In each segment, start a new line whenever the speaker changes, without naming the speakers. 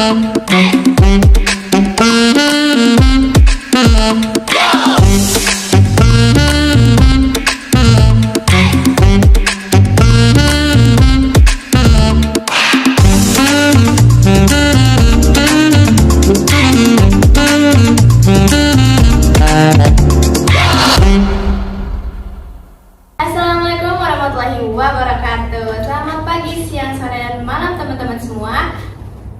Assalamualaikum warahmatullahi wabarakatuh. Selamat pagi, siang, sore, dan malam teman-teman semua.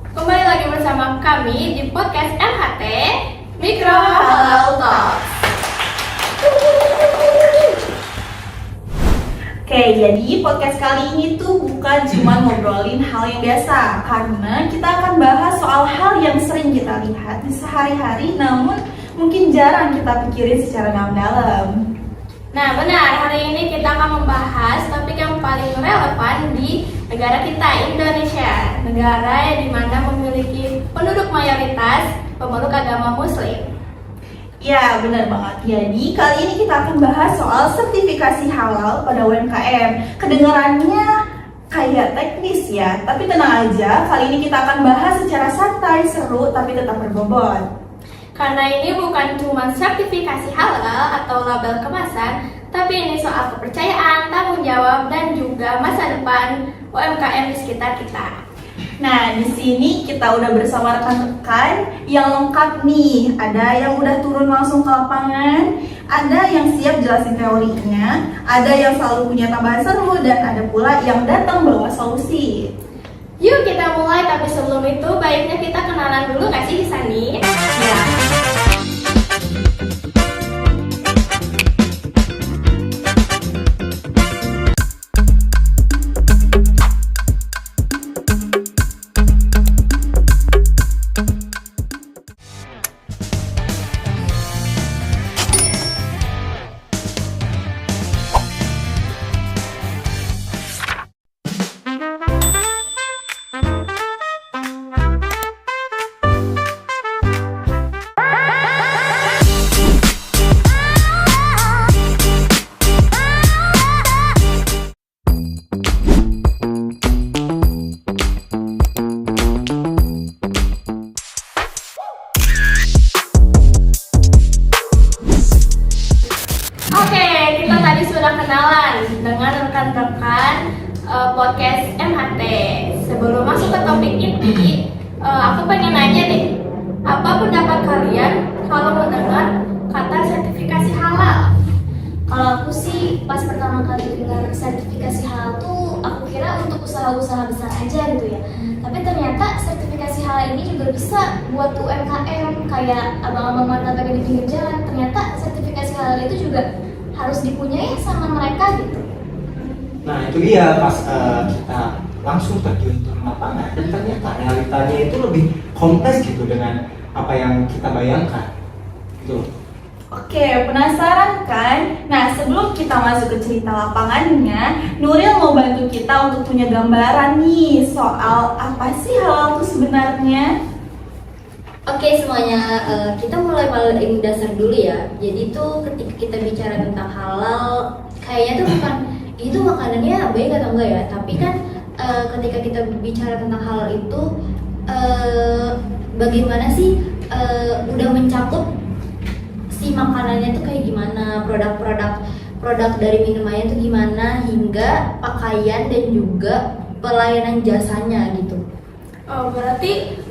Kembali lagi bersama kami di podcast MHT Mikro Halal Talks.
Oke, jadi podcast kali ini tuh bukan cuma ngobrolin hal yang biasa, karena kita akan bahas soal hal yang sering kita lihat di sehari-hari, namun mungkin jarang kita pikirin secara dalam-dalam.
Nah benar, hari ini kita akan membahas topik yang paling relevan di negara kita, Indonesia. Negara yang dimana memiliki penduduk mayoritas pemeluk agama muslim.
Ya, benar banget. Jadi, kali ini kita akan bahas soal sertifikasi halal pada UMKM. Kedengarannya kayak teknis ya, tapi tenang aja, kali ini kita akan bahas secara santai, seru, tapi tetap berbobot.
Karena ini bukan cuma sertifikasi halal atau label kemasan, tapi ini soal kepercayaan, tanggung jawab, dan juga masa depan UMKM di sekitar kita.
Nah, di sini kita udah bersama rekan-rekan yang lengkap nih. Ada yang udah turun langsung ke lapangan, ada yang siap jelasin teorinya, ada yang selalu punya tambahan seru, dan ada pula yang datang bawa solusi.
Yuk kita mulai, tapi sebelum itu baiknya kita kenalan dulu nggak sih Sani?
Ya.
Kenalan dengan rekan-rekan podcast MHT. Sebelum masuk ke topik inti, aku pengen nanya deh, apa pendapat kalian kalau mendengar kata sertifikasi halal?
Kalau aku sih pas pertama kali dengar sertifikasi halal tuh aku kira untuk usaha-usaha besar aja gitu ya. Tapi ternyata sertifikasi halal ini juga bisa buat UMKM kayak abang-abang martabak di pinggir jalan. Ternyata sertifikasi halal itu juga harus dipunyai sama mereka gitu.
Nah itu dia pas kita langsung terjun ke lapangan dan ternyata realitanya itu lebih kompleks gitu dengan apa yang kita bayangkan gitu.
Oke, penasaran kan? Nah, sebelum kita masuk ke cerita lapangannya, Nuril mau bantu kita untuk punya gambaran nih soal apa sih halal itu sebenarnya.
Oke semuanya, kita mulai paling dasar dulu ya. Jadi tuh ketika kita bicara tentang halal, kayaknya tuh bukan itu makanannya baik atau enggak ya. Tapi kan ketika kita bicara tentang halal itu bagaimana sih udah mencakup si makanannya tuh kayak gimana, produk dari minumannya tuh gimana, hingga pakaian dan juga pelayanan jasanya gitu.
Oh berarti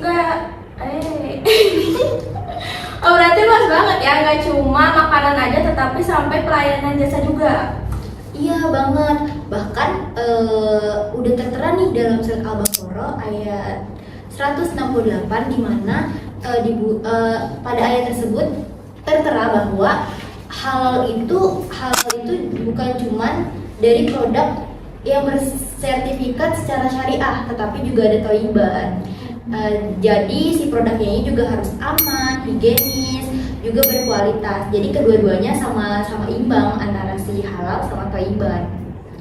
Oh berarti luas banget ya, nggak cuma makanan aja tetapi sampai pelayanan jasa juga.
Iya banget, bahkan udah tertera nih dalam surat Al-Baqarah ayat 168 di mana pada ayat tersebut tertera bahwa halal itu bukan cuman dari produk yang bersertifikat secara syariah, tetapi juga ada thayyiban. Jadi si produknya ini juga harus aman, higienis, juga berkualitas. Jadi kedua-duanya sama imbang antara si halal sama thayyiban.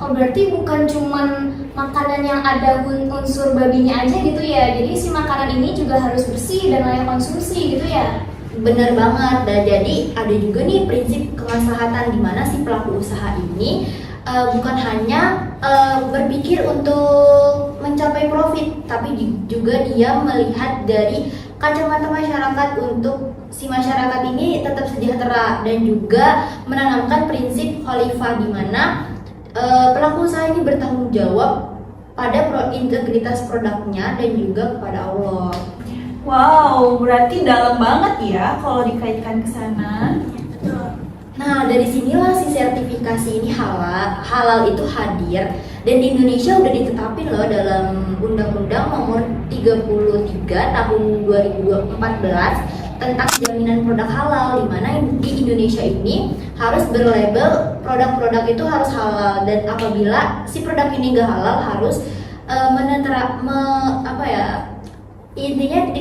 Oh berarti bukan cuman makanan yang ada unsur babinya aja gitu ya. Jadi si makanan ini juga harus bersih dan layak konsumsi gitu ya.
Bener banget. Dan jadi ada juga nih prinsip kemaslahatan di mana si pelaku usaha ini bukan hanya berpikir untuk mencapai profit, tapi juga dia melihat dari kacamata masyarakat untuk si masyarakat ini tetap sejahtera, dan juga menanamkan prinsip khalifah di mana pelaku usaha ini bertanggung jawab pada integritas produknya dan juga kepada Allah.
Wow, berarti dalam banget ya kalau dikaitkan ke sana.
Nah, dari sinilah si sertifikasi ini halal itu hadir, dan di Indonesia udah ditetapin loh dalam Undang-Undang Nomor 33 Tahun 2014 tentang jaminan produk halal, di mana di Indonesia ini harus berlabel produk-produk itu harus halal, dan apabila si produk ini gak halal harus intinya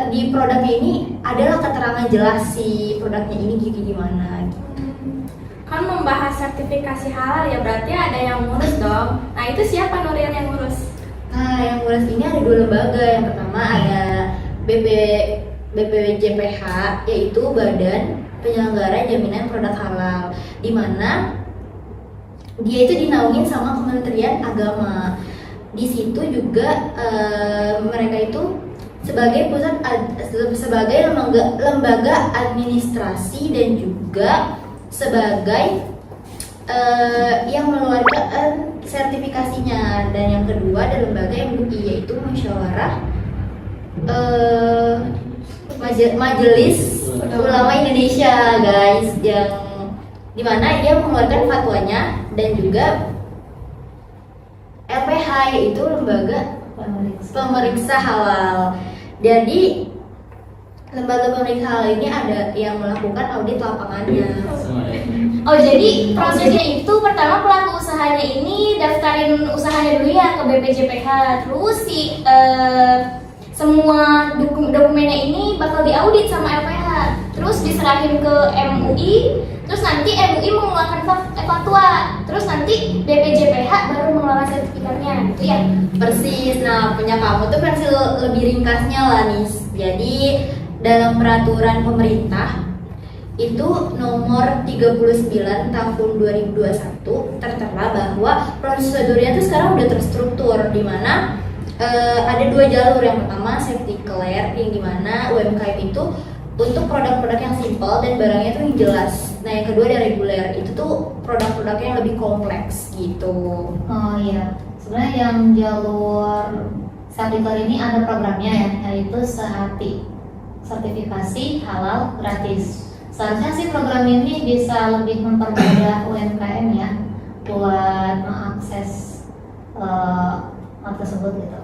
di produknya ini adalah keterangan jelas si produknya ini gimana gitu.
Kan membahas sertifikasi halal ya, berarti ada yang ngurus dong. Nah itu siapa Nuril yang ngurus?
Nah, yang ngurus ini ada 2 lembaga. Yang pertama ada BPJPH, yaitu Badan Penyelenggara Jaminan Produk Halal, di mana dia itu dinaungin sama Kementerian Agama. Di situ juga mereka itu sebagai lembaga administrasi dan juga sebagai yang mengeluarkan sertifikasinya. Dan yang kedua ada lembaga MUI, yaitu Musyawarah Majelis Ulama Indonesia, guys, yang dimana dia mengeluarkan fatwanya, dan juga LPH, yaitu lembaga pemeriksa halal. Jadi lembaga pemeriksa halal ini ada yang melakukan audit lapangannya.
Oh jadi prosesnya itu pertama pelaku usahanya ini daftarin usahanya dulu ya ke BPJPH, terus si semua dokumennya ini bakal diaudit sama LPH, terus diserahin ke MUI, terus nanti MUI mengeluarkan fatwa, terus nanti BPJPH baru mengeluarkan sertifikatnya, gitu ya?
Persis. Nah, punya kamu tuh versi lebih ringkasnya lah nih. Jadi dalam peraturan pemerintah itu nomor 39 tahun 2021 tertera bahwa prosedurnya tuh sekarang udah terstruktur, di mana ada 2 jalur. Yang pertama safety clear, yang dimana UMKM itu untuk produk-produk yang simple dan barangnya tuh yang jelas. Nah, yang kedua ada reguler, itu tuh produk-produknya yang lebih kompleks gitu.
Oh iya, sebenarnya yang jalur safety clear ini ada programnya ya, yaitu Sehati, sertifikasi halal gratis. Seharusnya sih program ini bisa lebih mempermudah UMKM ya buat mengakses hal tersebut gitu.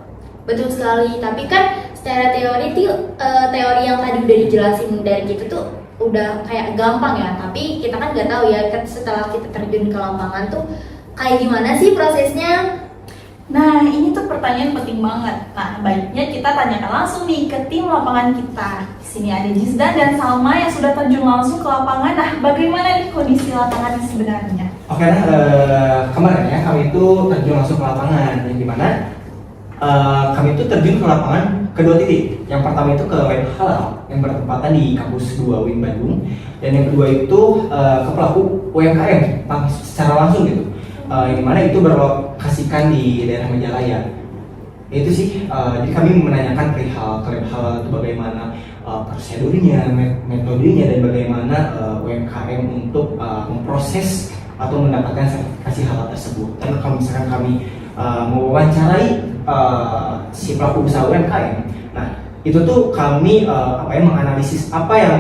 Betul sekali, tapi kan secara teori teori yang tadi udah dijelasin dari kita tuh udah kayak gampang ya, tapi kita kan nggak tahu ya setelah kita terjun ke lapangan tuh kayak gimana sih prosesnya.
Nah, ini tuh pertanyaan penting banget. Nah, baiknya kita tanyakan langsung nih ke tim lapangan kita. Di sini ada Jizdan dan Salma yang sudah terjun langsung ke lapangan. Nah, bagaimana nih kondisi lapangan sebenarnya?
Oke, kemarin ya kami itu terjun langsung ke lapangan, yang dimana kami itu terjun ke lapangan ke 2 titik. Yang pertama itu ke Web Halal yang bertempatan di kampus 2 UIN Bandung, dan yang kedua itu ke pelaku UMKM secara langsung gitu. Yang mana itu berlokasikan di daerah Majalaya. Itu sih, jadi kami menanyakan perihal ke Web Halal itu bagaimana prosedurnya, metodenya, dan bagaimana UMKM untuk memproses atau mendapatkan sertifikasi halal tersebut. Dan kalau misalkan kami mewawancarai si pelaku usaha UMKM, nah itu tuh kami menganalisis apa yang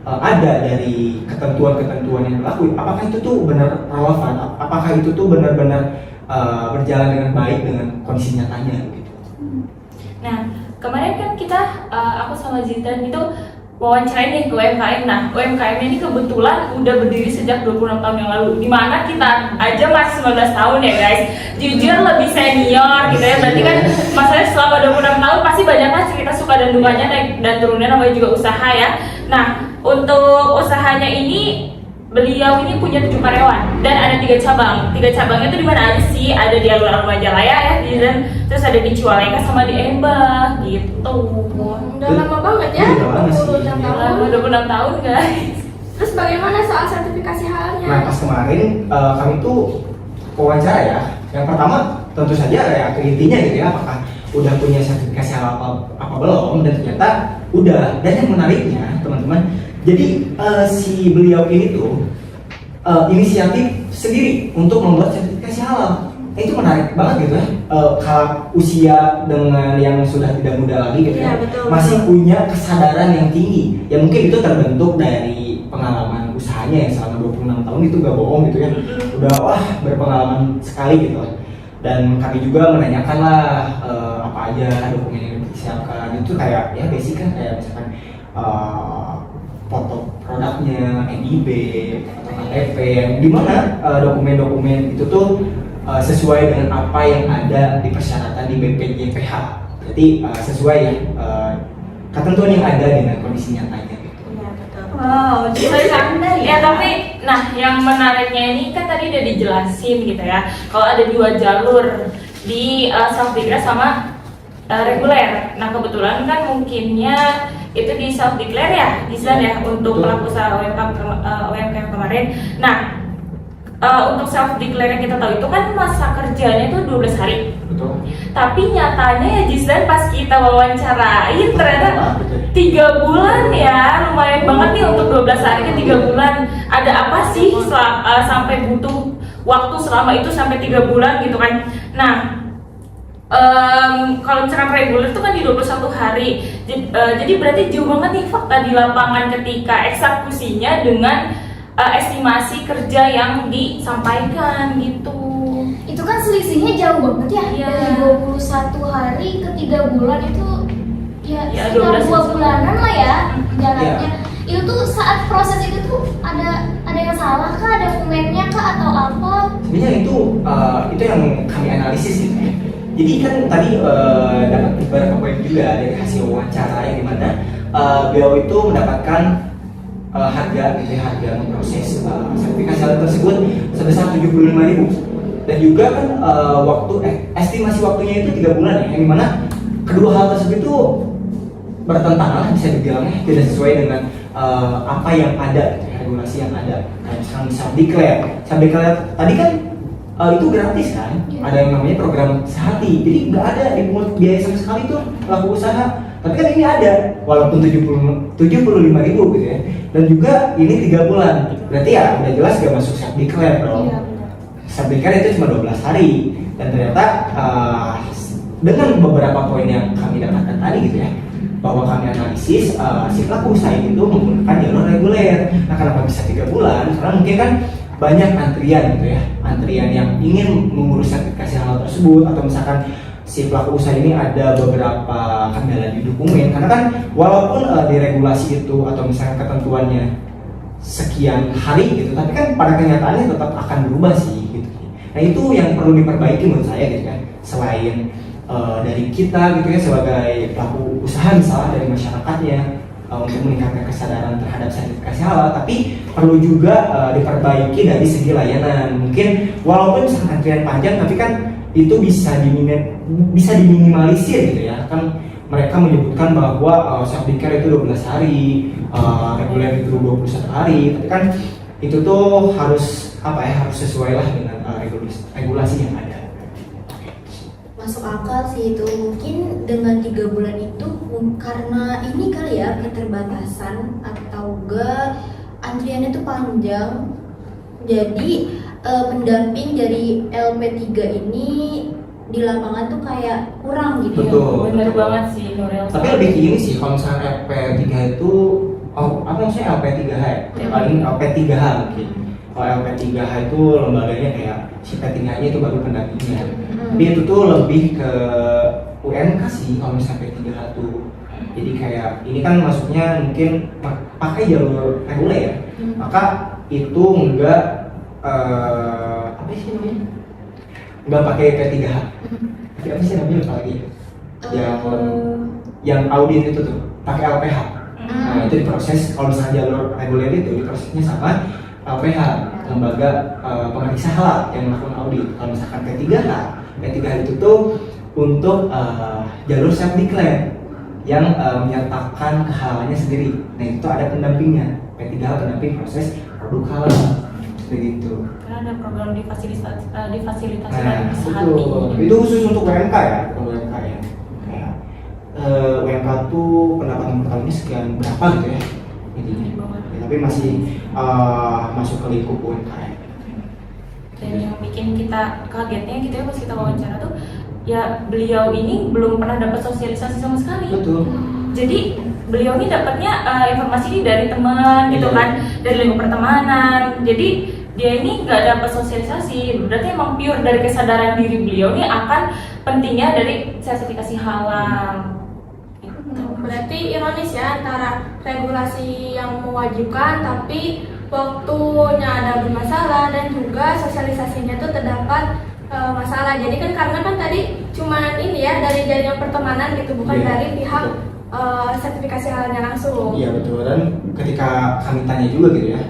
ada dari ketentuan-ketentuan yang berlaku. Apakah itu tuh benar relevan? Apakah itu tuh benar-benar berjalan dengan baik dengan kondisi nyatanya gitu.
Nah, kemarin kan kita aku sama Zidane itu wawancara nih ke UMKM. Nah, UMKM ini kebetulan udah berdiri sejak 26 tahun yang lalu, dimana kita aja masih 19 tahun ya guys. Jujur lebih senior gitu ya, berarti kan masalahnya selama 26 tahun pasti banyak kan cerita suka dan dukanya dan turunnya, namanya juga usaha ya. Nah, untuk usahanya ini beliau ini punya 7 karyawan dan ada 3 cabang. 3 cabangnya itu di mana aja sih? Ada di alun-alun Majalaya ya, dan terus ada di Cicalengka sama di Embah gitu.
Udah lama banget ya,
Udah lama sih.
26 tahun.
26 tahun guys.
Terus bagaimana soal sertifikasi halalnya?
Nah, pas kemarin kami tuh wawancara ya. Yang pertama tentu saja ya ke intinya gitu ya, apakah udah punya sertifikasi halal apa belum, dan ternyata udah. Dan yang menariknya teman-teman, jadi si beliau ini tuh inisiatif sendiri untuk membuat sertifikasi halal. Itu menarik banget gitu ya. Kalau usia dengan yang sudah tidak muda lagi gitu ya,
Iya, betul,
masih
betul.
punya kesadaran yang tinggi. Ya mungkin itu terbentuk dari pengalaman usahanya yang selama 26 tahun itu gak bohong gitu ya. Udah wah berpengalaman sekali gitu. Dan kami juga menanyakan lah apa aja dokumen yang disiapkan. Itu kayak ya basic kan, kayak misalkan foto produknya, NIB, atau KTP, yang dimana dokumen-dokumen itu tuh sesuai dengan apa yang ada di persyaratan di BPJPH. Jadi sesuai ya ketentuan yang ada dengan kondisi nyatanya gitu.
Iya, betul.
Wow,
Sorry, Kak.
Anda
Ya tapi, nah yang menariknya ini kan tadi udah dijelasin gitu ya. Kalau ada 2 jalur di self declare sama reguler. Nah kebetulan kan mungkinnya itu di self declare ya, bisa ya untuk
Betul.
pelaku usaha UMKM kemarin. Nah untuk self declare yang kita tahu itu kan masa kerjanya itu 12 hari.
Betul.
Tapi nyatanya ya Jisdan pas kita wawancarain ternyata 3 bulan ya, lumayan banget nih untuk 12 hari ke 3 bulan. Ada apa sih sampai butuh waktu selama itu sampai 3 bulan gitu kan. Nah kalau misalkan reguler itu kan di 21 hari. Jadi berarti jauh banget nih fakta di lapangan ketika eksekusinya dengan estimasi kerja yang disampaikan gitu.
Itu kan selisihnya jauh banget ya.
Iya.
Dari 21 hari ke 3 bulan itu ya,
Ya,
sekitar
12
2 bulanan lah ya jalannya.
Iya.
Itu tuh saat proses itu tuh ada yang salah kah, ada dokumennya kah atau apa?
Sebenarnya itu yang kami analisis gitu ya. Jadi kan tadi dapat beberapa poin juga dari hasil wawancara yang dimana beliau itu mendapatkan harga gitu ya, harga memproses sertifikasi halal tersebut sebesar 75.000. Dan juga kan waktu estimasi waktunya itu 3 bulan ya, yang dimana kedua hal tersebut itu bertentangan, bisa dibilangnya tidak sesuai dengan apa yang ada gitu ya, regulasi yang ada. Kayak misalkan self declare tadi kan itu gratis kan, ada yang namanya program sehati, jadi nggak ada dipungut biaya sama sekali tuh pelaku usaha. Tapi kan ini ada, walaupun 75.000 gitu ya, dan juga ini 3 bulan, berarti ya udah jelas gak masuk self declare dong.
Iya, benar.
Self declare itu cuma 12 hari, dan ternyata dengan beberapa poin yang kami dapatkan tadi gitu ya, bahwa kami analisis si pelaku usaha itu menggunakan jalur reguler. Nah kenapa bisa 3 bulan? Karena mungkin kan banyak antrian gitu ya, antrian yang ingin mengurus sertifikasi halal tersebut, atau misalkan si pelaku usaha ini ada beberapa kendala di dokumen. Karena kan walaupun di regulasi itu atau misalkan ketentuannya sekian hari gitu, tapi kan pada kenyataannya tetap akan berubah sih gitu. Nah itu yang perlu diperbaiki menurut saya gitu kan. Selain dari kita gitu ya sebagai pelaku usaha, misalnya dari masyarakatnya untuk meningkatkan kesadaran terhadap sertifikasi halal, tapi perlu juga diperbaiki dari segi layanan. Mungkin walaupun misalkan antrian panjang, tapi kan itu bisa diminimalisir gitu ya. Kan mereka menyebutkan bahwa self declare itu 12 hari, reguler itu 21 hari, tapi kan itu tuh harus harus sesuai lah dengan regulasi yang ada.
Masuk akal sih itu. Mungkin dengan 3 bulan itu karena ini kali ya keterbatasan atau enggak antriannya tuh panjang. Jadi pendamping dari LP3 ini di lapangan tuh kayak kurang gitu.
Betul.
Bener banget sih Nurel.
Tapi lebih ke ini sih, kalau misalnya LP3 itu apa maksudnya LP3H ya? Paling LP3H mungkin. Kalau LP3H itu lembaganya kayak si P3-nya itu baru pendampingnya. Tapi itu tuh lebih ke UMK sih kalau misalnya P3H tuh. Jadi kayak ini kan masuknya mungkin pakai jalur reguler ya. Maka itu enggak apa sih namanya? Enggak pakai P3H. Tapi apa sih namanya lagi? Yang audit itu tuh pakai LPH. Nah itu diproses, kalau misalnya jalur reguler itu diprosesnya sama LPH, lembaga pemeriksa halal yang melakukan audit. Kalau misalkan P3H itu tuh untuk jalur self declare yang menyatakan kehalalannya sendiri. Nah itu ada pendampingnya, P3H pendamping proses produk halal seperti itu.
Karena ada program difasilitasi
Nah
oleh Sehati.
itu khusus untuk UMK ya, bukan UMK ya. sekian berapa gitu ya intinya. Ya, tapi masih masuk ke lingkup UMKM.
Dan yang bikin kita kagetnya gitu ya pas kita wawancara tuh, ya beliau ini belum pernah dapat sosialisasi sama sekali.
Betul.
Jadi beliau ini dapatnya informasi ini dari teman gitu
Iya.
kan, dari lingkup pertemanan. Jadi dia ini nggak dapat sosialisasi. Berarti emang pure dari kesadaran diri beliau ini akan pentingnya dari sertifikasi halal. Gitu.
Berarti ironis ya antara regulasi yang mewajibkan tapi waktunya ada bermasalah dan juga sosialisasinya tuh terdapat masalah. Jadi kan karena kan tadi cuman ini ya dari jaringan pertemanan gitu, bukan
Iya.
dari pihak sertifikasi halalnya langsung.
Iya betul, dan ketika kami tanya juga gitu ya,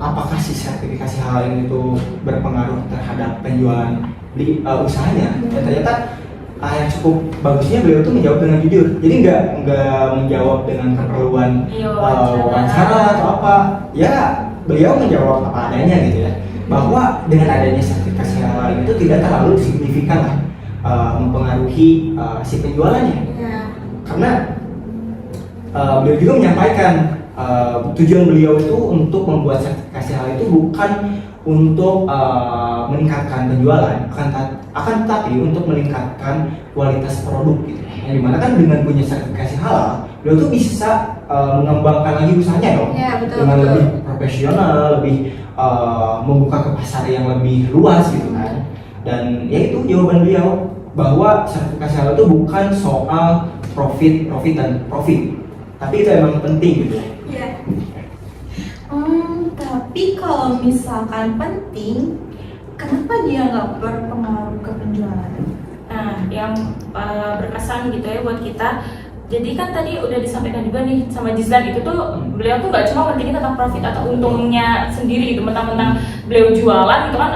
apakah si sertifikasi halal ini tuh berpengaruh terhadap penjualan di usahanya? Dan ternyata yang cukup bagusnya beliau tuh menjawab dengan jujur. Jadi nggak menjawab dengan keperluan
Iya,
wawancara atau apa. Ya beliau menjawab apa adanya gitu ya. Bahwa dengan adanya sertifikasi halal itu tidak terlalu signifikan lah mempengaruhi si penjualannya.
Iya.
Karena beliau juga menyampaikan tujuan beliau itu untuk membuat sertifikasi halal itu bukan untuk meningkatkan penjualan, akan tetapi untuk meningkatkan kualitas produk gitu. Yang dimana kan dengan punya sertifikasi halal, beliau tuh bisa mengembangkan lagi usahanya dong,
Iya, betul,
dengan
betul.
lebih profesional, lebih membuka ke pasar yang lebih luas gitu kan. Dan ya itu jawaban beliau bahwa sertifikasi halal itu bukan soal profit, tapi itu emang penting gitu.
Iya.
Tapi kalau misalkan penting, kenapa dia nggak berpengaruh ke penjualan?
Nah, yang berkesan gitu ya buat kita. Jadi kan tadi udah disampaikan juga nih sama Jizlan, itu tuh beliau tuh nggak cuma pentingin tentang profit atau untungnya sendiri gitu, mentang-mentang beliau jualan gitu kan,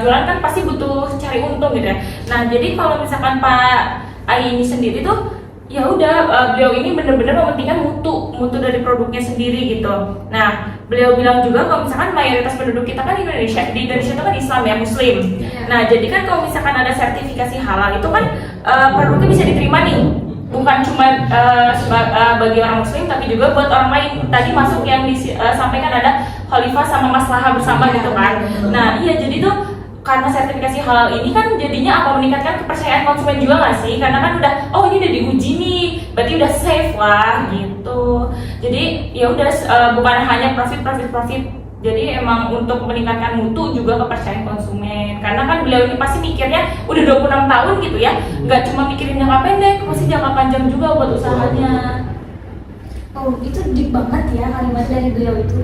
jualan kan pasti butuh cari untung gitu ya. Nah, jadi kalau misalkan Pak Ai ini sendiri tuh ya udah beliau ini bener-bener mementingkan mutu dari produknya sendiri gitu. Nah, beliau bilang juga kalau misalkan mayoritas penduduk kita kan di Indonesia itu kan Islam ya, Muslim. Nah, jadi kan kalau misalkan ada sertifikasi halal itu kan produknya bisa diterima nih, bukan cuma bagi orang Muslim tapi juga buat orang lain. Tadi masuk yang disampaikan ada khalifah sama maslahah bersama gitu kan. Nah, iya jadi tuh karena sertifikasi halal ini kan jadinya apa, meningkatkan kepercayaan konsumen juga nggak sih? Karena kan udah, oh ini udah diuji nih, berarti udah safe lah gitu. Jadi ya udah bukan hanya profit. Jadi emang untuk meningkatkan mutu juga kepercayaan konsumen. Karena kan beliau ini pasti mikirnya udah 26 tahun gitu ya, nggak cuma mikirin jangka pendek, pasti jangka panjang juga buat usahanya.
Oh, itu deep banget ya kalimat dari beliau itu.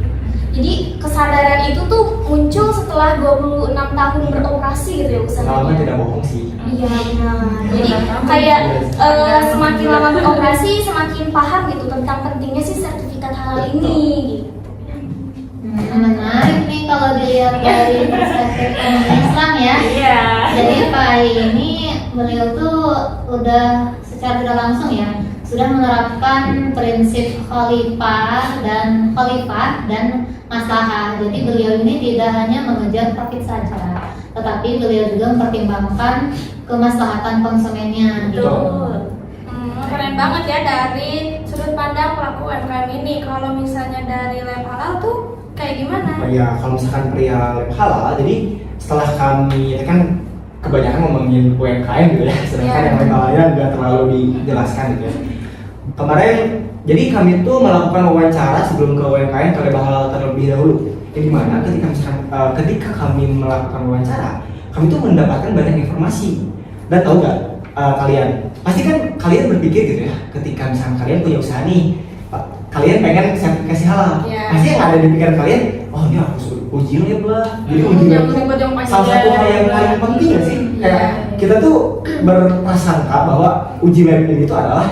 Jadi kesadaran itu tuh muncul setelah 26 tahun beroperasi gitu ya
Pengalaman
usahanya.
tidak bohong sih.
Iya benar. Jadi kayak semakin lama beroperasi semakin paham gitu tentang pentingnya sih sertifikat halal ini. Gitu.
Menarik nih kalau dilihat dari perspektif ekonomi Islam ya.
Iya.
Jadi Pak Ai ini beliau tuh udah secara tidak langsung ya sudah menerapkan prinsip khalifah dan maslahah. Jadi beliau ini tidak hanya mengejar profit saja, tetapi beliau juga mempertimbangkan kemaslahatan konsumennya. Gitu.
Betul.
Keren banget ya dari sudut pandang pelaku UMKM ini. Kalau misalnya dari lab halal tuh kayak gimana?
Oh ya, kalau misalkan pria lab halal, jadi setelah kami kan kebanyakan ngomongin UMKM gitu ya, sedangkan yang lab halalnya nggak terlalu dijelaskan gitu ya. Kemarin, jadi kami tuh melakukan wawancara sebelum ke UMKM ke lab halal terlebih dahulu. Jadi mana ketika kami melakukan wawancara, kami tuh mendapatkan banyak informasi. Dan tahu nggak kalian? Pasti kan kalian berpikir gitu ya, ketika misalkan kalian punya usaha nih, kalian pengen sertifikasi halal.
Iya.
Pasti yang ada di pikiran kalian, oh ini harus uji lab lah. Jadi uji lab itu
yang pasti
salah satu hal yang paling penting nggak sih? Kayak kita tuh berprasangka bahwa uji lab ini itu adalah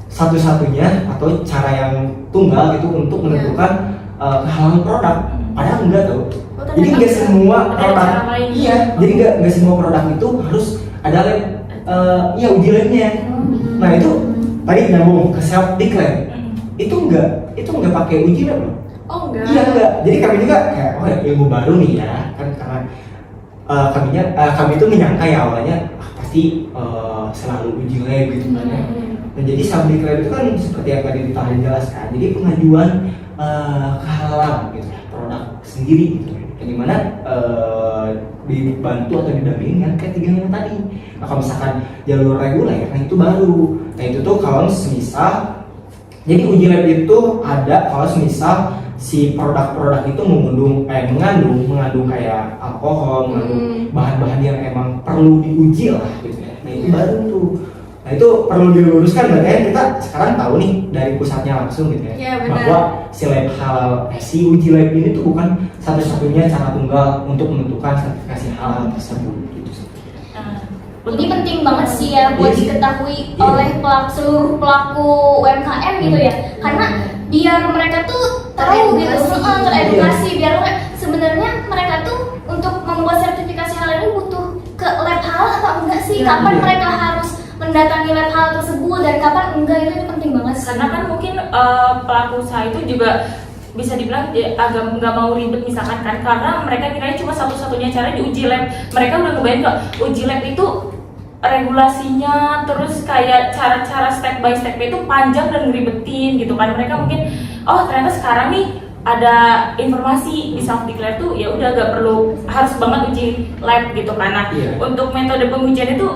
satu-satunya atau cara yang tunggal gitu untuk menentukan kehalalan produk. Padahal enggak tuh. Jadi nggak semua
ada
produk,
cara lain.
iya. Jadi nggak semua produk itu harus ada lab, ya uji labnya. Nah itu tadi nyambung ke self declare. Itu nggak pakai uji lab loh.
Oh enggak.
Iya enggak. Jadi kami juga kayak oh ya ilmu baru nih ya kan, karena kami itu menyangka ya awalnya pasti selalu uji lab gitu kan ya. Nah, jadi self declare itu kan seperti yang tadi Tari jelaskan. Jadi pengajuan kehalalan gitu produk sendiri gitu. Yang dimana dibantu atau didampingi dengan ketiga yang tadi. Nah, kalau misalkan jalur reguler, nah itu baru. Nah itu tuh kalau semisal, jadi uji lab itu ada kalau semisal si produk-produk itu mengandung kayak alkohol, mengandung bahan-bahan yang emang perlu diuji lah gitu ya. Nah itu baru tuh. Nah itu perlu diluruskan makanya kita sekarang tahu nih dari pusatnya langsung gitu ya,
Iya, benar.
bahwa si lab halal, si uji lab ini tuh bukan satu-satunya cara tunggal untuk menentukan sertifikasi halal tersebut gitu.
Ini penting banget sih ya buat
Iya.
diketahui
Iya.
oleh seluruh pelaku UMKM gitu ya, karena biar mereka tuh tahu gitu, teredukasi, biar sebenarnya mereka tuh untuk membuat sertifikasi halal ini butuh ke lab halal atau enggak sih,
Iya.
kapan
Iya.
mereka harus mendatangi lab halal tersebut dan kapan enggak, itu penting banget sih.
Karena kan mungkin pelaku usaha itu juga bisa dibilang agak nggak mau ribet misalkan kan, karena mereka kira cuma satu-satunya cara di uji lab. Mereka udah kebayang kok uji lab itu regulasinya, terus kayak cara-cara step by step itu panjang dan ngeribetin gitu kan. Mereka mungkin ternyata sekarang nih ada informasi di self declare tuh ya udah gak perlu harus banget uji lab gitu kan. Nah,
Iya.
untuk metode pengujian itu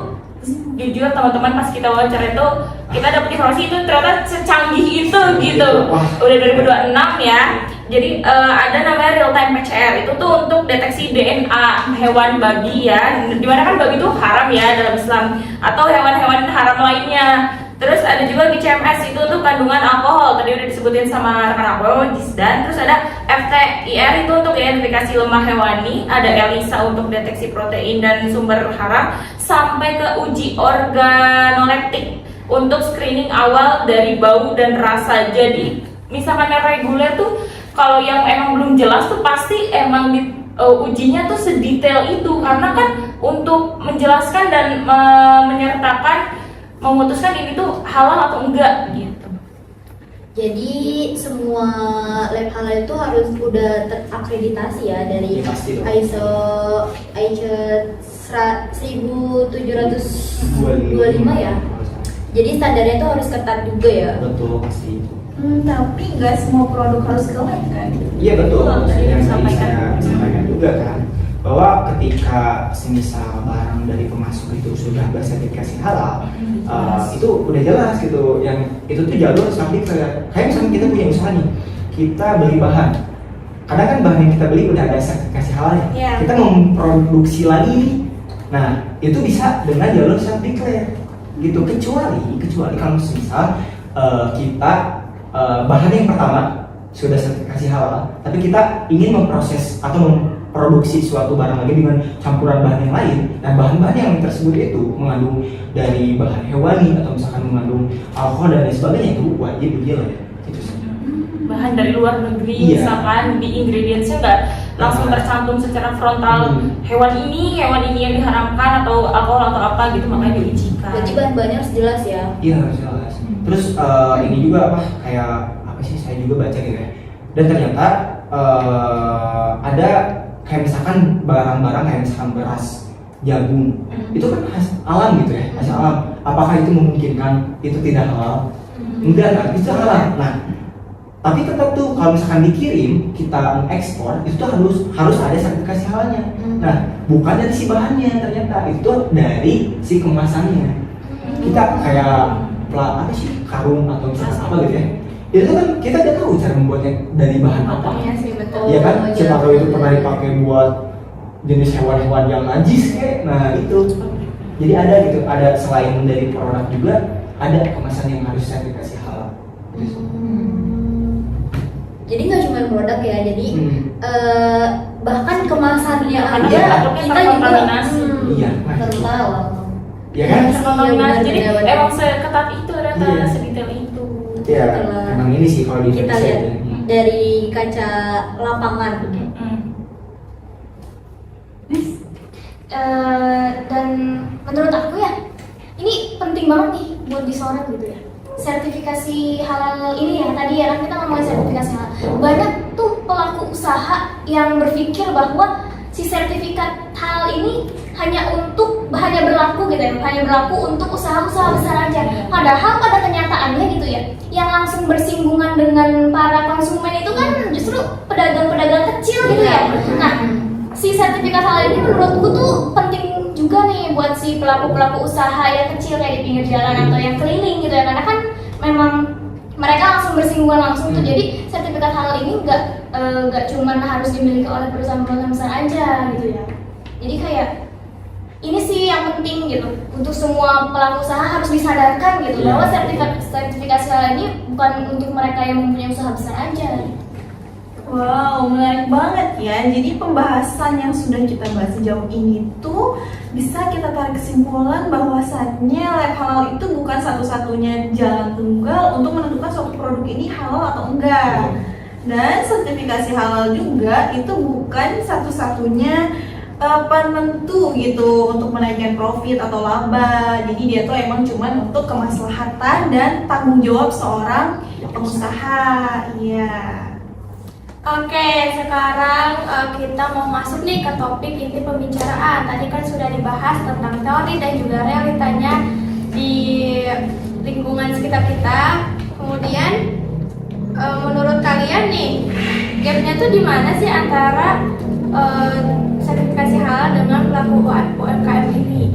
jujur teman-teman pas kita wawancara itu kita dapat informasi itu ternyata secanggih itu gitu.
Wah.
Udah 2026 ya. Jadi ada namanya real time PCR, itu tuh untuk deteksi DNA hewan babi ya. Dimana kan babi itu haram ya dalam Islam, atau hewan-hewan haram lainnya. Terus ada juga BCMS, itu untuk kandungan alkohol, tadi udah disebutin sama rekan aku, Jisdan. Terus ada FTIR, itu untuk identifikasi lemah hewani. Ada ELISA untuk deteksi protein dan sumber haram. Sampai ke uji organoleptik untuk screening awal dari bau dan rasa. Jadi misalkan yang reguler tuh kalau yang emang belum jelas tuh pasti emang ujinya tuh sedetail itu, karena kan untuk menjelaskan dan menyertakan memutuskan ini tuh halal atau enggak gitu.
Jadi semua lab halal itu harus udah terakreditasi ya dari
Ya, pasti dong.
ISO 1725 ya. Jadi standarnya itu harus ketat juga ya.
Betul, pasti itu.
Tapi nggak semua produk harus ke lab kan?
Iya betul,
Betul, tadi
yang tadi
disampaikan.
saya sampaikan juga kan, bahwa ketika semisal barang dari pemasok itu sudah bersertifikasi halal, itu udah jelas gitu, yang itu tuh jalur sampai ke kayak misalnya kita punya usaha nih, kita beli bahan, kadang kan bahan yang kita beli udah ada sertifikasi halalnya,
Iya.
kita mau memproduksi lagi nih, nah itu bisa dengan jalur self declare gitu, kecuali kalau semisal kita bahan yang pertama sudah sertifikasi halal, tapi kita ingin memproses atau memproduksi suatu barang lagi dengan campuran bahan yang lain, dan bahan-bahan yang tersebut itu mengandung dari bahan hewani atau misalkan mengandung alkohol dan lain sebagainya, itu wajib uji lab gitu sih.
Bahan dari luar negeri,
Iya.
misalkan di ingredientsnya nggak langsung tercantum secara frontal hewan ini yang diharamkan atau alkohol atau apa gitu, makanya diujikan.
Berarti bahan-bahannya harus jelas ya.
Iya harus jelas. Terus ini juga kayak apa sih, saya juga baca gitu ya. Dan ternyata ada kayak misalkan barang-barang kayak misalkan beras, jagung, itu kan alam gitu ya, hasil alam. Apakah itu memungkinkan itu tidak halal? Enggak kan, itu halal. Nah, tapi tetap tuh kalau misalkan dikirim kita mengekspor itu tuh harus ada sertifikasi halalnya. Nah, bukan dari si bahannya, ternyata itu dari si kemasannya. Kita kayak apa sih, karung atau misalkan apa gitu ya, itu kan kita udah tahu cara membuatnya dari bahan apa.
Iya sih, betul.
Iya kan,
Oh,
siapa
iya.
tahu itu pernah dipakai buat jenis hewan-hewan yang najis kayak, nah itu. Jadi ada gitu, ada selain dari produk juga ada kemasan yang harus sertifikasi halal.
Jadi nggak cuma produk ya, jadi bahkan kemasannya
Karena
aja
takutnya
kita juga
terkontaminasi.
Iya, nah
Baru
itu.
tahu.
Ya kan?
Terkontaminasi. Jadi
Iya, benar.
emang seketat itu ternyata,
Iya.
sedetail itu.
Ya,
Setelah
emang ini sih kalau di
kita
Indonesia
lihat
ya.
dari kaca lapangan.
Dan menurut aku ya, ini penting banget nih buat disorot gitu ya. Sertifikasi halal ini ya, tadi ya kan kita ngomongin sertifikasi halal. Banyak tuh pelaku usaha yang berpikir bahwa si sertifikat halal ini hanya berlaku gitu ya, hanya berlaku untuk usaha-usaha besar aja. Padahal pada kenyataannya yang langsung bersinggungan dengan para konsumen itu kan justru pedagang-pedagang kecil gitu ya. Nah, si sertifikat halal ini menurutku tuh penting juga nih buat si pelaku-pelaku usaha yang kecil kayak di pinggir jalan atau yang keliling gitu ya, karena kan memang mereka langsung bersinggungan langsung tuh. Jadi sertifikat halal ini nggak cuman harus dimiliki oleh perusahaan-perusahaan besar aja gitu ya. Jadi kayak ini sih yang penting gitu untuk semua pelaku usaha harus disadarkan gitu bahwa sertifikasi halal ini bukan untuk mereka yang mempunyai usaha besar aja.
Wow, menarik banget ya. Jadi pembahasan yang sudah kita bahas sejauh ini tuh bisa kita tarik kesimpulan bahwasannya lab halal itu bukan satu-satunya jalan tunggal untuk menentukan suatu produk ini halal atau enggak. Dan sertifikasi halal juga itu bukan satu-satunya penentu gitu untuk menaikkan profit atau laba. Jadi dia tuh emang cuman untuk kemaslahatan dan tanggung jawab seorang pengusaha. Iya.
Oke, sekarang kita mau masuk nih ke topik inti pembicaraan. Tadi kan sudah dibahas tentang teori dan juga realitanya di lingkungan sekitar kita. Kemudian menurut kalian nih, gapnya tuh di mana sih antara sertifikasi halal dengan pelaku UMKM ini?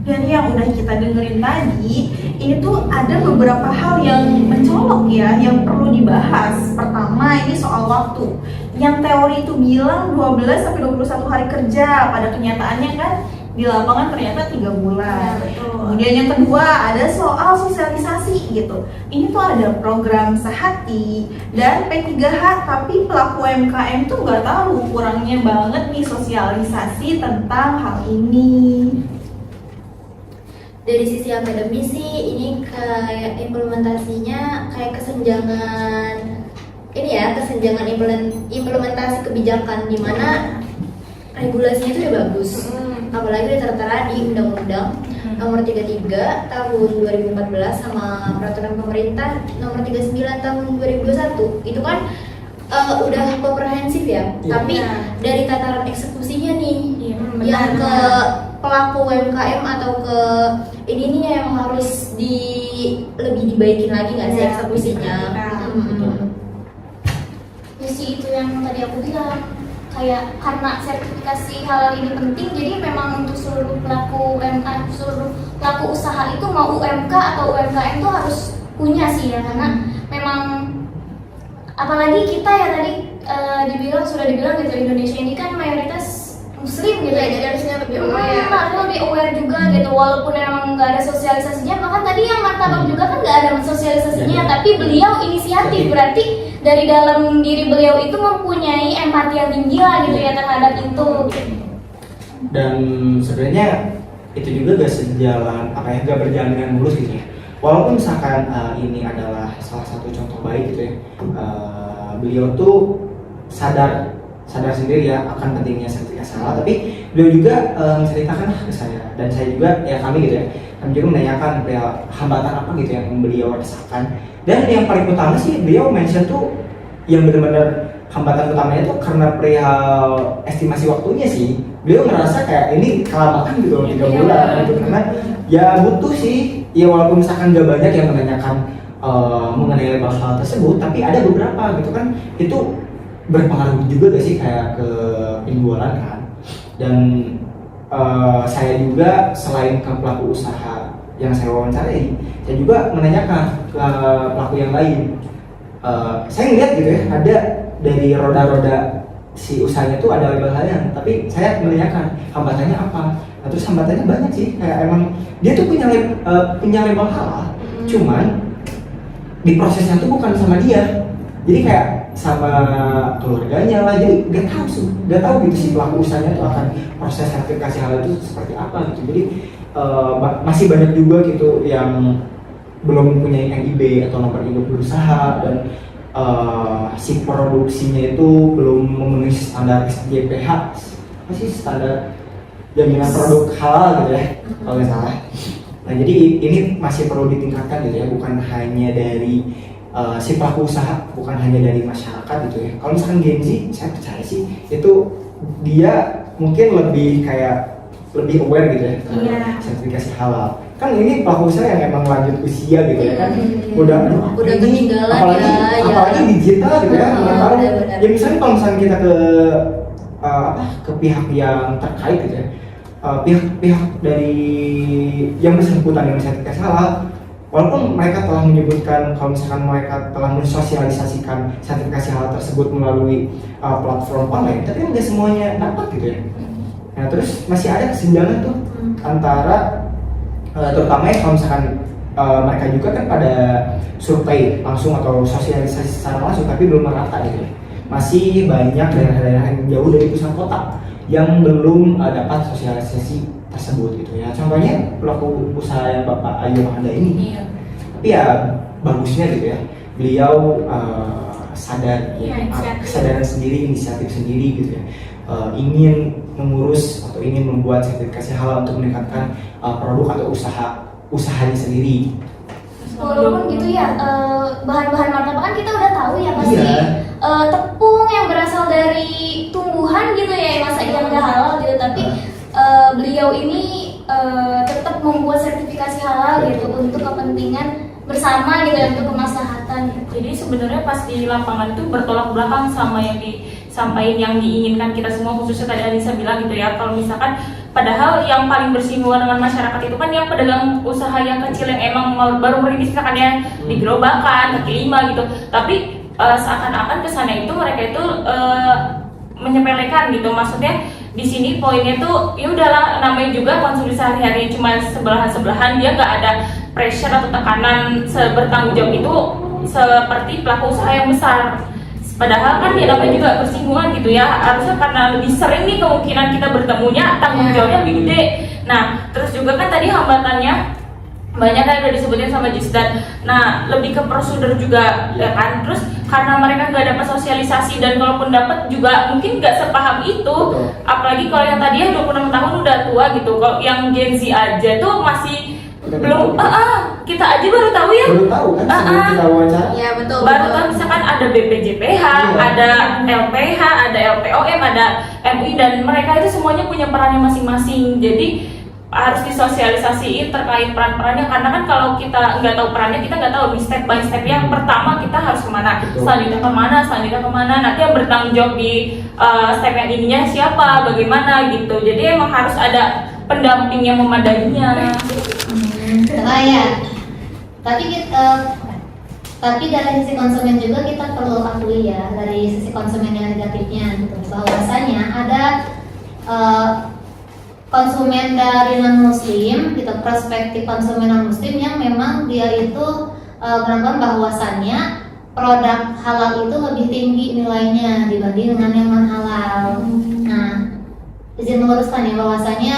Dan yang udah kita dengerin tadi, ini tuh ada beberapa hal yang mencolok ya, yang perlu dibahas. Pertama, ini soal waktu. Yang teori itu bilang 12-21 hari kerja, pada kenyataannya kan di lapangan ternyata 3 bulan. Kemudian yang kedua, ada soal sosialisasi gitu. Ini tuh ada program Sehati dan P3H, tapi pelaku UMKM tuh nggak tahu, kurangnya banget nih sosialisasi tentang hal ini.
Dari sisi akademis sih ini kayak implementasinya kayak kesenjangan implementasi kebijakan di mana regulasinya itu udah bagus. Apalagi udah tertera di Undang-Undang nomor 33 tahun 2014 sama peraturan pemerintah nomor 39 tahun 2021. Itu kan udah komprehensif ya. Tapi dari tataran eksekusinya nih yang ke pelaku UMKM atau ke ini nih yang harus lebih dibaikin lagi nggak sih eksekusinya?
Ya sih, itu yang tadi aku bilang, kayak karena sertifikasi halal ini penting, jadi memang untuk seluruh pelaku UMKM, seluruh pelaku usaha itu mau UMK atau UMKM itu harus punya sih ya, karena memang apalagi kita ya tadi sudah dibilang gitu, Indonesia ini kan mayoritas Muslim gitu ya, jadi harusnya lebih aware. Lebih aware juga gitu, walaupun emang nggak ada sosialisasinya. Bahkan tadi yang martabak juga kan nggak ada sosialisasinya, tapi beliau inisiatif, berarti dari dalam diri beliau itu mempunyai empati yang tinggi lah gitu ya terhadap itu.
Dan sebenarnya itu juga gak sejalan gak berjalan dengan mulus gitu ya. Walaupun misalkan ini adalah salah satu contoh baik gitu ya, beliau tuh sadar sendiri ya akan pentingnya sertifikasi halal, tapi beliau juga menceritakan ke saya dan saya juga ya kami gitu ya, kami juga menanyakan hambatan apa gitu yang beliau rasakan. Dan yang paling utama sih beliau mention tuh yang benar-benar hambatan utamanya tuh karena perihal estimasi waktunya sih. Beliau ngerasa kayak ini kelamaan gitu 3 bulan gitu, karena ya butuh sih ya, walaupun misalkan gak banyak yang menanyakan mengenai hal tersebut, tapi ada beberapa gitu kan, itu berpengaruh juga gak sih kayak ke penjualan kan. Dan saya juga selain ke pelaku usaha yang saya wawancarai, saya juga menanyakan ke pelaku yang lain. Saya ngeliat gitu ya, ada dari roda-roda si usahanya tuh ada label harian, tapi saya menanyakan hambatannya apa. Nah, terus hambatannya banyak sih, kayak emang dia tuh punya label halal, cuman di prosesnya tuh bukan sama dia, jadi kayak sama keluarganya lah, jadi gak tahu gitu si pelaku usahanya tuh akan proses sertifikasi halal itu seperti apa gitu. Jadi masih banyak juga gitu yang belum mempunyai NIB atau nomor induk berusaha, dan si produksinya itu belum memenuhi standar SJPH, apa sih standar jaminan produk halal gitu ya kalau nggak salah. Nah jadi ini masih perlu ditingkatkan gitu ya, bukan hanya dari si pelaku usaha, bukan hanya dari masyarakat gitu ya. Kalau misalkan Gen Z, saya percaya sih itu dia mungkin lebih aware gitu ya sertifikasi halal. kan ini pelaku usaha yang emang lanjut usia gitu ya kan, udah
Udah
ini,
ketinggalan
apalagi,
ya,
apalagi
ya.
digital gitu ya, nggak tahu.
Benar-benar.
Ya misalnya kalau misalnya kita ke pihak yang terkait gitu ya, pihak dari yang bersangkutan yang sertifikasi halal, walaupun mereka telah menyebutkan kalau misalkan mereka telah mensosialisasikan sertifikasi halal tersebut melalui platform online, tapi nggak semuanya dapat gitu ya. Nah terus masih ada kesenjangan tuh antara terutama ya kalau misalkan mereka juga kan pada survei langsung atau sosialisasi secara langsung tapi belum merata gitu ya. Masih banyak daerah-daerah yang jauh dari pusat kota yang belum dapat sosialisasi tersebut gitu ya. Contohnya pelaku usaha yang Bapak Ayu Mahanda ini.
Iya.
Tapi ya bagusnya gitu ya, beliau sadar
Iya, inisiatif.
kesadaran sendiri, inisiatif sendiri gitu ya, ingin mengurus atau ingin membuat sertifikasi halal untuk meningkatkan produk atau usahanya sendiri.
Walaupun gitu ya, bahan-bahan martabak kan kita udah tahu ya pasti
Iya.
tepung yang berasal dari tumbuhan gitu ya, masa yang nggak halal gitu, tapi beliau ini tetap membuat sertifikasi halal gitu untuk kepentingan bersama gitu ya, untuk kemaslahatan gitu.
Jadi sebenarnya pas di lapangan itu bertolak belakang sama yang disampaikan, yang diinginkan kita semua, khususnya tadi Anissa bilang gitu ya. Kalau misalkan padahal yang paling bersinggungan dengan masyarakat itu kan yang pedagang usaha yang kecil yang emang baru merintis, misalkan ya di gerobakan, kaki lima gitu. Tapi seakan-akan kesana itu mereka itu menyepelekan gitu. Maksudnya di sini poinnya tuh ya udahlah, namanya juga konsumsi sehari-hari cuma sebelahan-sebelahan, dia nggak ada pressure atau tekanan bertanggung jawab itu seperti pelaku usaha yang besar. Padahal kan ya namanya juga bersinggungan gitu ya, harusnya karena lebih sering nih kemungkinan kita bertemunya, tanggung jawabnya lebih gede. Nah terus juga kan tadi hambatannya banyak yang udah disebutin sama Jisdan. Nah lebih ke prosedur juga ya kan. Terus karena mereka nggak dapat sosialisasi, dan kalaupun dapat juga mungkin nggak sepaham itu.
Betul.
Apalagi kalau yang tadi yang 26 tahun udah tua gitu. Kalau yang Gen Z aja tuh masih
Udah
belum,
tahu.
kita aja baru tahu ya.
Baru tahu kan sebelum kita wawancara.
Iya betul.
Baru kan misalkan ada BPJPH,
Iya.
ada LPH, ada LPOM, ada MUI, dan mereka itu semuanya punya perannya masing-masing. Jadi harus disosialisasiin terkait peran-perannya, karena kan kalau kita nggak tahu perannya, kita nggak tahu di step by step. Yang pertama kita harus kemana,
Betul.
selanjutnya kemana, nanti yang bertanggung jawab di step yang ininya siapa, bagaimana gitu. Jadi emang harus ada pendamping yang memadainya.
Ya. Tapi dari sisi konsumen juga kita perlu akui ya, dari sisi konsumen yang negatifnya gitu, bahwasanya ada konsumen dari non muslim gitu, perspektif konsumen non muslim yang memang dia itu beranggapan bahwasannya produk halal itu lebih tinggi nilainya dibanding dengan yang non halal. Nah, izin meluruskan ya bahwasanya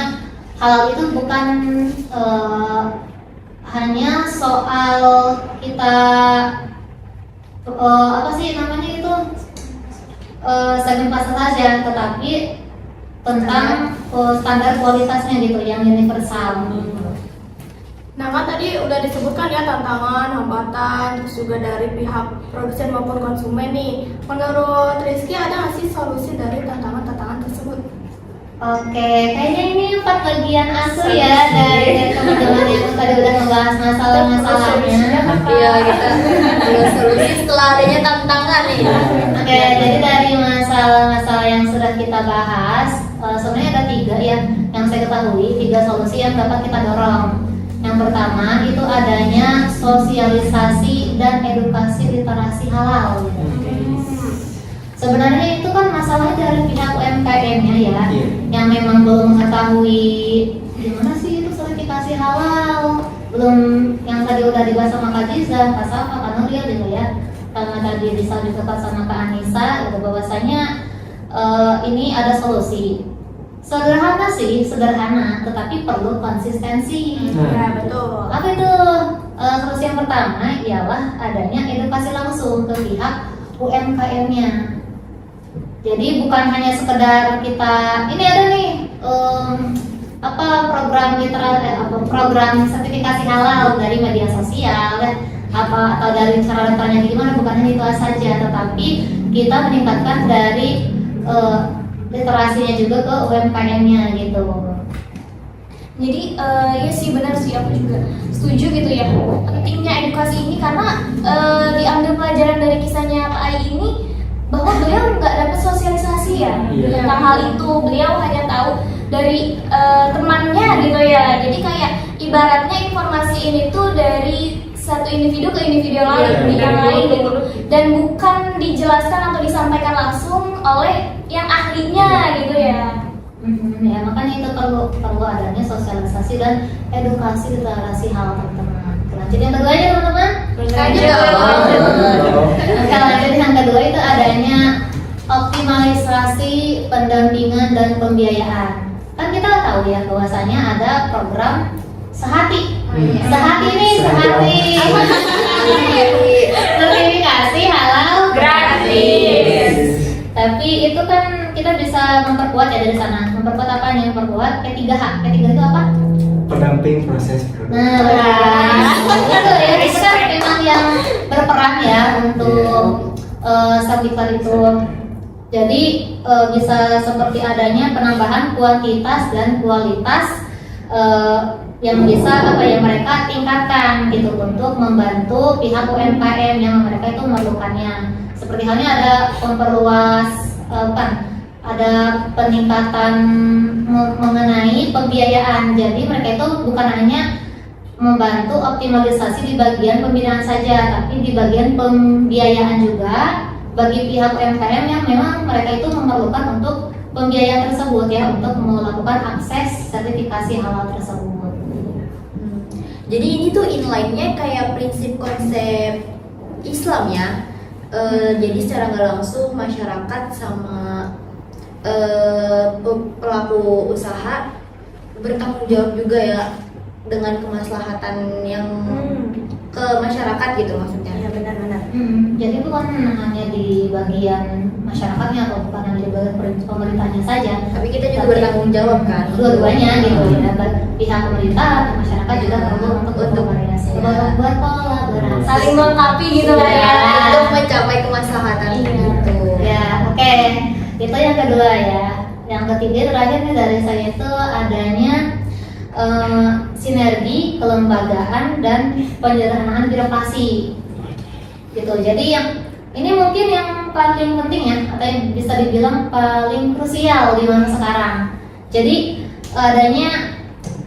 halal itu bukan hanya soal kita apa sih namanya itu segmen pasar saja, tetapi tentang standar kualitasnya gitu yang universal.
Nah kan tadi udah disebutkan ya tantangan, hambatan, terus juga dari pihak produsen maupun konsumen nih. Menurut Rizky ada nggak sih solusi dari tantangan-tantangan tersebut?
Oke, kayaknya ini part bagian aku ya dari teman-teman yang tadi udah ngebahas masalah-masalahnya.
Iya kita perlu solusi setelah adanya tantangan nih.
Oke, jadi dari masalah-masalah yang sudah kita bahas, sebenarnya ada 3 ya yang saya ketahui, 3 solusi yang dapat kita dorong. Yang pertama itu adanya sosialisasi dan edukasi literasi halal. Sebenarnya itu kan masalahnya dari pihak UMKM-nya ya,
Iya.
yang memang belum mengetahui gimana sih itu sertifikasi halal, belum, yang tadi udah dibahas sama Kak Jiza, Kak Safa, Kak Nuril gitu ya, karena tadi bisa juga sama Kak Anissa, gitu, bahwasanya ini ada solusi. Sederhana sih, sederhana, tetapi perlu konsistensi.
Ya betul.
Apa itu? Solusi yang pertama ialah adanya edukasi langsung ke pihak UMKM-nya. Jadi bukan hanya sekedar kita ini ada nih program sertifikasi halal dari media sosial atau dari cara daftarnya gimana, bukan hanya itu saja, tetapi kita meningkatkan dari literasinya juga ke UMKM-nya gitu.
Jadi ya sih benar sih, aku juga setuju gitu ya, pentingnya edukasi ini karena diambil pelajaran dari kisahnya Pak Ai ini bahwa beliau nggak dapat sosialisasi ya
Iya.
tentang hal itu, beliau hanya tahu dari temannya gitu ya. Jadi kayak ibaratnya informasi ini tuh dari satu individu ke individu lain,
Iya,
yang
dari
lain
mulut ke
gitu,
mulut.
dan bukan dijelaskan atau disampaikan langsung oleh yang ahlinya gitu ya.
Ya makanya itu perlu adanya sosialisasi dan edukasi literasi hal teman-teman. Lanjut yang kedua aja teman-teman.
Lanjut.
Oke, lanjut yang kedua itu adanya optimalisasi pendampingan dan pembiayaan. Kan kita tahu ya bahwasanya ada program Sehati. Sehati nih, Sehati. Sertifikasi halal
Gratis.
Tapi itu kan kita bisa memperkuat ya dari sana. Memperkuat apa nih? Memperkuat P3H. P3 itu apa?
Pendamping proses produksi.
Nah, itu ya riset memang yang berperan ya untuk sertifikat itu. Jadi bisa seperti adanya penambahan kuantitas dan kualitas yang bisa mereka tingkatkan gitu untuk membantu pihak UMKM yang mereka itu memerlukannya. Seperti halnya ada memperluas ada peningkatan mengenai pembiayaan. Jadi mereka itu bukan hanya membantu optimalisasi di bagian pembinaan saja, tapi di bagian pembiayaan juga bagi pihak UMKM yang memang mereka itu memerlukan untuk pembiayaan tersebut ya, untuk melakukan akses sertifikasi halal tersebut.
Jadi ini tuh inline-nya kayak prinsip konsep Islam ya. Jadi secara nggak langsung masyarakat sama pelaku usaha bertanggung jawab juga ya dengan kemaslahatan yang ke masyarakat gitu maksudnya.
Ya benar-benar.
Jadi bukan hanya di bagian masyarakatnya atau bukan hanya di bagian pemerintahnya saja,
Tapi kita juga bertanggung jawab kan.
dua-duanya gitu ya. Pihak pemerintah dan masyarakat juga perlu untuk berkoordinasi, berkolaborasi,
Saling melengkapi gitu lah ya.
Untuk mencapai kemaslahatan
Iya.
gitu.
Ya, oke. Itu yang kedua ya. Yang ketiga terakhir nih dari saya itu adanya sinergi kelembagaan dan penyederhanaan birokrasi. Gitu. Jadi yang ini mungkin yang paling penting ya, atau yang bisa dibilang paling krusial di masa sekarang. Jadi adanya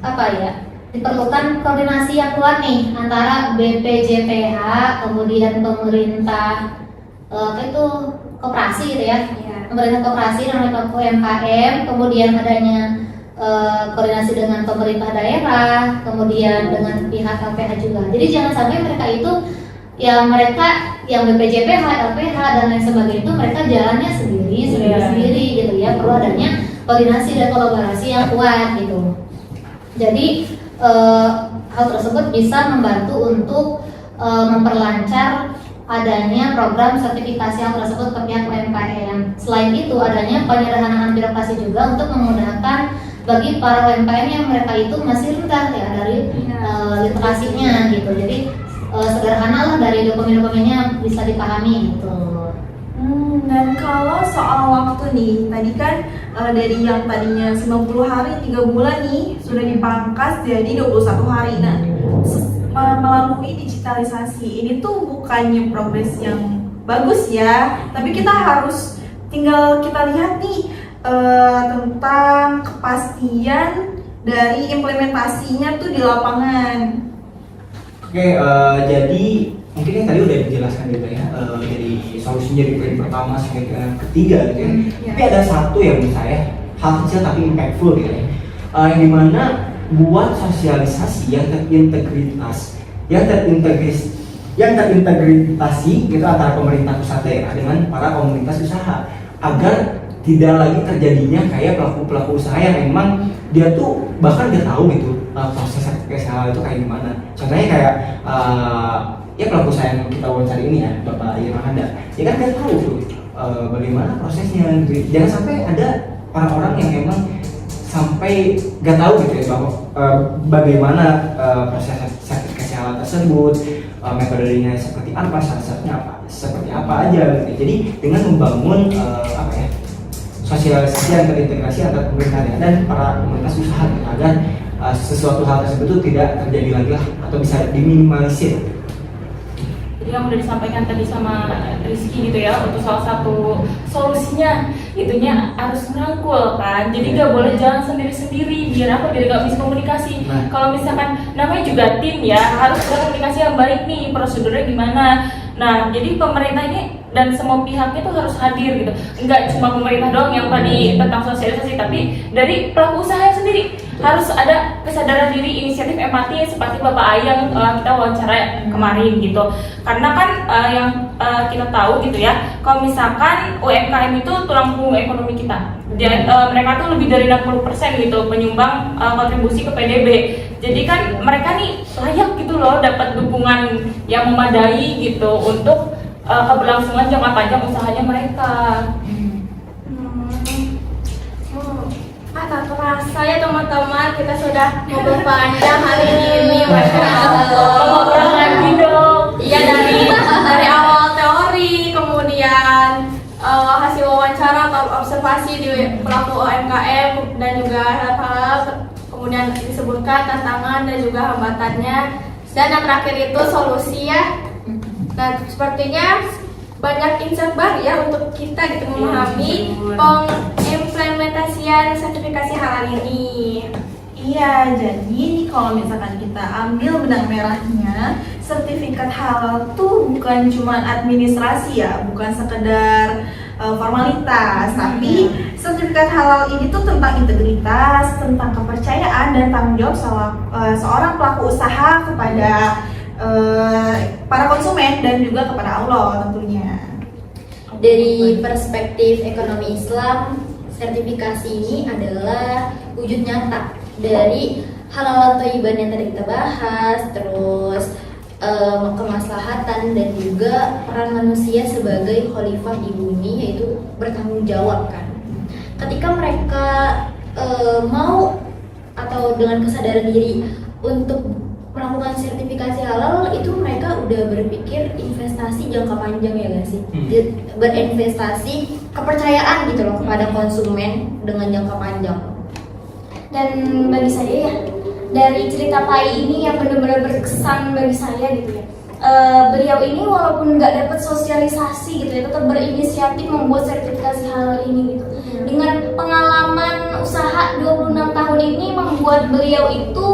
apa ya? Diperlukan koordinasi yang kuat nih antara BPJPH, kemudian pemerintah itu koperasi gitu ya. Pemerintah koperasi dan UMKM, kemudian adanya koordinasi dengan pemerintah daerah, kemudian dengan pihak LPH juga. Jadi jangan sampai mereka itu ya mereka yang BPJPH, LPH dan lain sebagainya itu mereka jalannya sendiri gitu ya. Perlu adanya koordinasi dan kolaborasi yang kuat gitu. Jadi hal tersebut bisa membantu untuk memperlancar adanya program sertifikasi hal tersebut ke pihak UMKM. Selain itu adanya penyederhanaan birokrasi juga untuk memudahkan bagi para UMKM yang mereka itu masih rendah ya dari literasinya gitu. Jadi sederhana lah dari dokumen-dokumennya bisa dipahami gitu.
Dan kalau soal waktu nih, tadi kan dari yang tadinya 90 hari 3 bulan nih sudah dipangkas jadi 21 hari. Nah, melalui digitalisasi ini tuh bukannya progres yang bagus ya, tapi kita harus tinggal kita lihat nih tentang kepastian dari implementasinya tuh di lapangan.
Oke, jadi mungkin yang tadi udah dijelaskan juga ya, dari solusinya dari poin pertama sampai ke ketiga gitu ya. Tapi ada satu yang menurut saya hal kecil tapi impactful gitu ya, yang dimana buat sosialisasi yang terintegrasi gitu antara pemerintah pusat daerah dengan para komunitas usaha agar tidak lagi terjadinya kayak pelaku usaha yang memang dia tuh bahkan nggak tahu gitu proses sertifikasi halal itu kayak gimana. Contohnya kayak ya pelaku usaha yang kita wawancara ini ya, Bapak Irhanda, dia kan nggak tahu tuh bagaimana prosesnya gitu. Jangan sampai ada orang-orang yang memang sampai nggak tahu gitu ya bahwa bagaimana proses sertifikasi halal tersebut, metodenya seperti apa, syarat-syaratnya apa, seperti apa aja gitu. Jadi dengan membangun apa ya, sosialisasi yang terintegrasi antara pemerintah dan para komunitas usaha gitu, agar sesuatu hal tersebut itu tidak terjadi lagi lah atau bisa diminimalisir.
Jadi yang udah disampaikan tadi sama Rizky gitu ya, untuk salah satu solusinya itunya harus merangkul kan. Jadi nggak boleh jalan sendiri-sendiri, biar apa? Biar nggak miskomunikasi. Kalau misalkan namanya juga tim ya, harus komunikasi yang baik nih, prosedurnya gimana. Nah, jadi pemerintah ini dan semua pihaknya tuh harus hadir gitu. Enggak cuma pemerintah doang yang tadi tentang sosialisasi, tapi dari pelaku usaha sendiri harus ada kesadaran diri, inisiatif empati seperti Bapak Ayang kita wawancara kemarin gitu. Karena kan yang kita tahu gitu ya, kalau misalkan UMKM itu tulang punggung ekonomi kita. Dan mereka tuh lebih dari 60% gitu penyumbang kontribusi ke PDB. Jadi kan mereka nih layak gitu loh dapat dukungan yang memadai gitu untuk keberlangsungan jangka panjang usahanya mereka.
Tak terasa ya teman-teman, kita sudah ngobrol panjang hari ini. Masya Allah.
Ngobrol lagi dong.
Iya, dari awal teori, kemudian hasil wawancara atau observasi di pelaku UMKM dan juga hal-hal, kemudian disebutkan tantangan dan juga hambatannya, dan yang terakhir itu solusi ya. Nah, sepertinya banyak insight baru ya untuk kita gitu memahami pengimplementasian sertifikasi halal ini.
Iya, jadi nih kalau misalkan kita ambil benang merahnya, sertifikat halal tuh bukan cuma administrasi ya, bukan sekedar formalitas, tapi sertifikat halal ini tuh tentang integritas, tentang kepercayaan dan tanggung jawab seorang pelaku usaha kepada para konsumen dan juga kepada Allah tentunya.
Dari perspektif ekonomi Islam, sertifikasi ini adalah wujud nyata dari halal thayyiban yang tadi kita bahas, terus kemaslahatan dan juga peran manusia sebagai khalifah di bumi, yaitu bertanggung jawab kan. Ketika mereka mau atau dengan kesadaran diri untuk melakukan sertifikasi halal, itu mereka udah berpikir investasi jangka panjang ya gak sih? Berinvestasi kepercayaan gitu loh kepada konsumen dengan jangka panjang.
Dan bagi saya ya, dari cerita Pai ini yang benar-benar berkesan bagi saya gitu ya. Beliau ini walaupun nggak dapat sosialisasi gitu ya, tetap berinisiatif membuat sertifikasi halal ini gitu. Dengan pengalaman usaha 26 tahun ini membuat beliau itu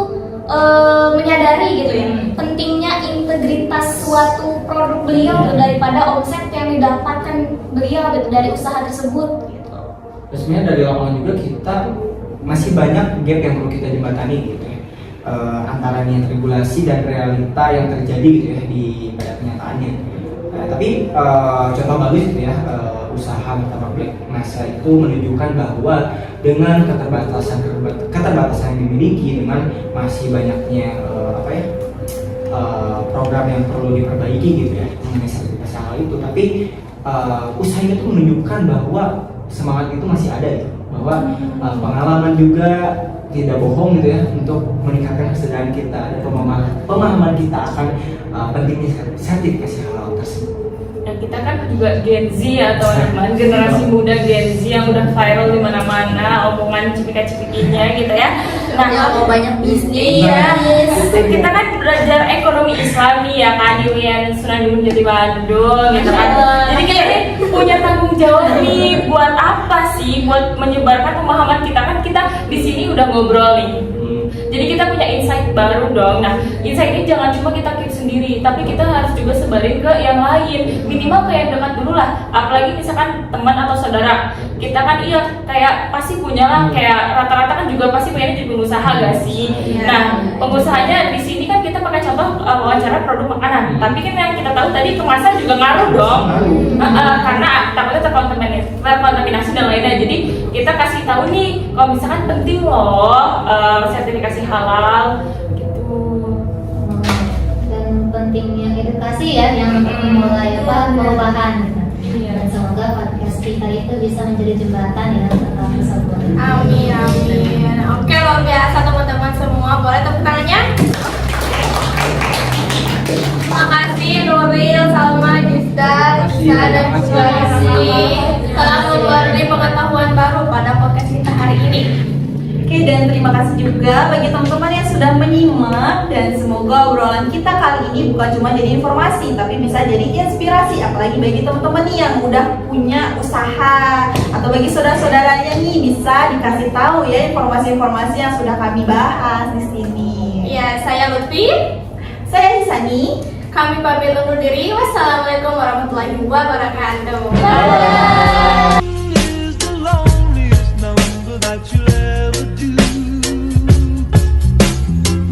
menyadari gitu ya, pentingnya integritas suatu produk beliau daripada omset yang didapatkan beliau gitu dari usaha tersebut gitu.
Terus sebenarnya dari lapangan juga kita masih banyak gap yang perlu kita jembatani gitu ya, antara niat regulasi dan realita yang terjadi gitu ya pada kenyataannya. Tapi contoh bagus gitu ya, usaha martabak Nasa itu menunjukkan bahwa dengan keterbatasan yang dimiliki, dengan masih banyaknya program yang perlu diperbaiki gitu ya mengenai sertifikasi halal itu, tapi usahanya itu menunjukkan bahwa semangat itu masih ada gitu, bahwa pengalaman juga tidak bohong gitu ya untuk meningkatkan kesadaran kita dan pemahaman kita akan pentingnya sertifikasi halal tersebut.
Dan kita kan juga Gen Z atau generasi muda Gen Z yang udah viral di mana-mana omongan cipika-cipikinya gitu ya.
Nah, mau banyak bisnis.
Iya, kita kan belajar ekonomi Islami ya kan di UIN Sunan Gunung Bandung gitu kan. Jadi kita nih punya tanggung jawab nih buat apa sih? Buat menyebarkan pemahaman kita, kan kita di sini udah ngobrol nih. Jadi kita punya insight baru dong. Nah, insight ini jangan cuma kita keep sendiri, tapi kita harus juga sebarin ke yang lain. Minimal ke yang dekat dulu lah. Apalagi misalkan teman atau saudara. Kita kan iya kayak pasti punya lah, kayak rata-rata kan juga pasti pengen jadi pengusaha gak sih? Nah, pengusahanya di sini kan kita pakai contoh wawancara produk makanan. Tapi kan yang kita tahu tadi kemasan juga ngaruh dong. Karena takutnya terkontaminasi dan lainnya. Jadi kita kasih tahu nih kalau misalkan penting loh sertifikasi halal gitu.
Dan pentingnya edukasi ya yang memulai perubahan. Dan semoga podcast kita itu bisa menjadi jembatan ya tentang tersebut.
Amin, amin. Oke, luar biasa teman-teman semua. Boleh tepuk tangannya? Makasih Nuril, Salma, Gisda, Lisa, dan Sulawesi telah memberi pengetahuan baru pada podcast kita hari ini.
Oke, Oke, dan terima kasih juga bagi teman-teman yang sudah menyimak, dan semoga obrolan kita kali ini bukan cuma jadi informasi tapi bisa jadi inspirasi, apalagi bagi teman-teman nih yang udah punya usaha atau bagi saudara-saudaranya nih bisa dikasih tahu ya informasi-informasi yang sudah kami bahas di sini.
Ya, saya Lutfi.
Saya Hisani.
Kami pamit undur diri. Wassalamualaikum warahmatullahi wabarakatuh.
Is the loneliest number that you'll ever do.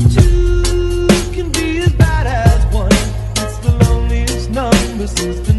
Two can be as bad as one. It's the loneliest number since the